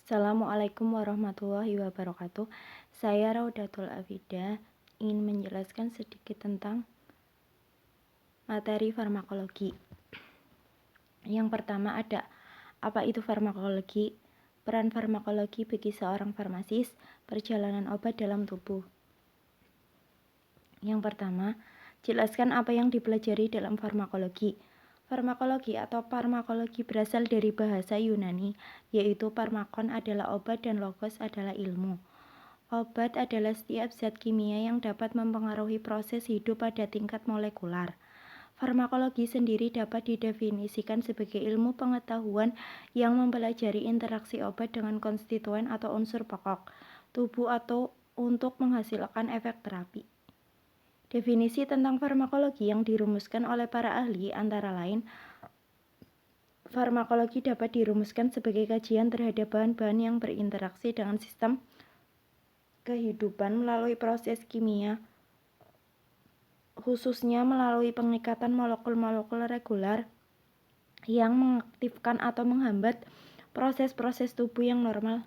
Assalamualaikum warahmatullahi wabarakatuh. Saya Raudatul Afida ingin menjelaskan sedikit tentang materi farmakologi. Yang pertama ada apa itu farmakologi, peran farmakologi bagi seorang farmasis, perjalanan obat dalam tubuh. Yang pertama, jelaskan apa yang dipelajari dalam farmakologi. Farmakologi atau farmakologi berasal dari bahasa Yunani, yaitu farmakon adalah obat dan logos adalah ilmu. Obat adalah setiap zat kimia yang dapat mempengaruhi proses hidup pada tingkat molekular. Farmakologi sendiri dapat didefinisikan sebagai ilmu pengetahuan yang mempelajari interaksi obat dengan konstituen atau unsur pokok tubuh atau untuk menghasilkan efek terapi. Definisi tentang farmakologi yang dirumuskan oleh para ahli antara lain, farmakologi dapat dirumuskan sebagai kajian terhadap bahan-bahan yang berinteraksi dengan sistem kehidupan melalui proses kimia, khususnya melalui pengikatan molekul-molekul regular yang mengaktifkan atau menghambat proses-proses tubuh yang normal.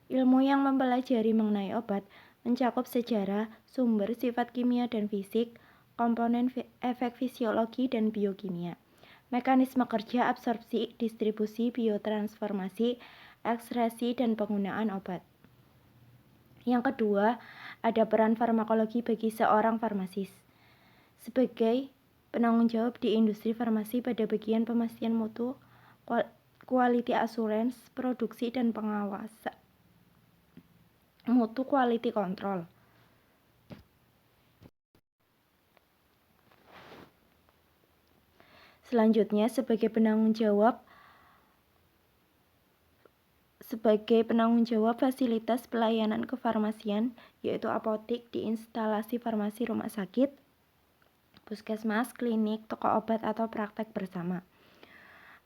Ilmu yang mempelajari mengenai obat mencakup sejarah, sumber, sifat kimia dan fisik, komponen efek fisiologi dan biokimia, mekanisme kerja, absorpsi, distribusi, biotransformasi, ekstrasi, dan penggunaan obat. Yang kedua, ada peran farmakologi bagi seorang farmasis. Sebagai penanggung jawab di industri farmasi pada bagian pemastian mutu, quality assurance, produksi, dan pengawasan mutu quality control. Selanjutnya, sebagai penanggung jawab fasilitas pelayanan kefarmasian, yaitu apotek di instalasi farmasi rumah sakit, puskesmas, klinik, toko obat, atau praktek bersama.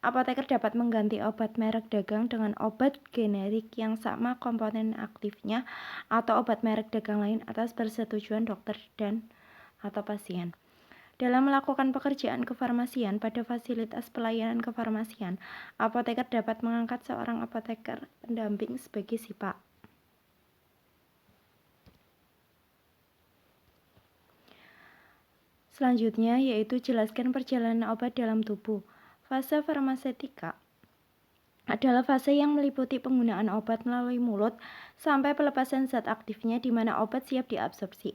Apoteker dapat mengganti obat merek dagang dengan obat generik yang sama komponen aktifnya atau obat merek dagang lain atas persetujuan dokter dan atau pasien. Dalam melakukan pekerjaan kefarmasian pada fasilitas pelayanan kefarmasian, apoteker dapat mengangkat seorang apoteker pendamping sebagai SIPA. Selanjutnya yaitu jelaskan perjalanan obat dalam tubuh. Fase farmaseutika adalah fase yang meliputi penggunaan obat melalui mulut sampai pelepasan zat aktifnya di mana obat siap diabsorpsi.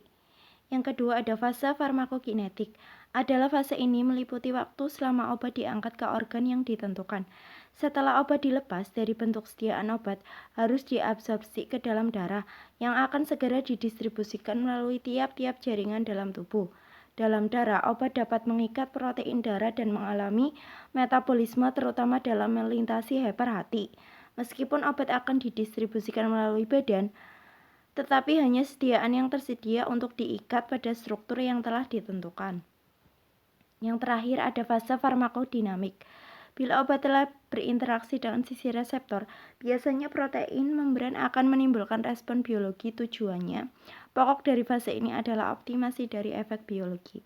Yang kedua ada fase farmakokinetik. Adalah fase ini meliputi waktu selama obat diangkat ke organ yang ditentukan. Setelah obat dilepas dari bentuk sediaan obat, harus diabsorpsi ke dalam darah yang akan segera didistribusikan melalui tiap-tiap jaringan dalam tubuh. Dalam darah, obat dapat mengikat protein darah dan mengalami metabolisme terutama dalam melintasi hati. Meskipun obat akan didistribusikan melalui badan, tetapi hanya sediaan yang tersedia untuk diikat pada struktur yang telah ditentukan. Yang terakhir ada fase farmakodinamik. Bila obat telah berinteraksi dengan sisi reseptor, biasanya protein membran akan menimbulkan respon biologi. Tujuannya, pokok dari fase ini adalah optimasi dari efek biologi.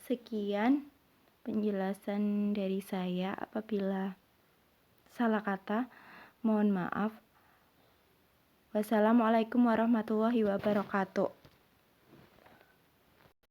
Sekian penjelasan dari saya. Apabila salah kata, mohon maaf. Wassalamualaikum warahmatullahi wabarakatuh.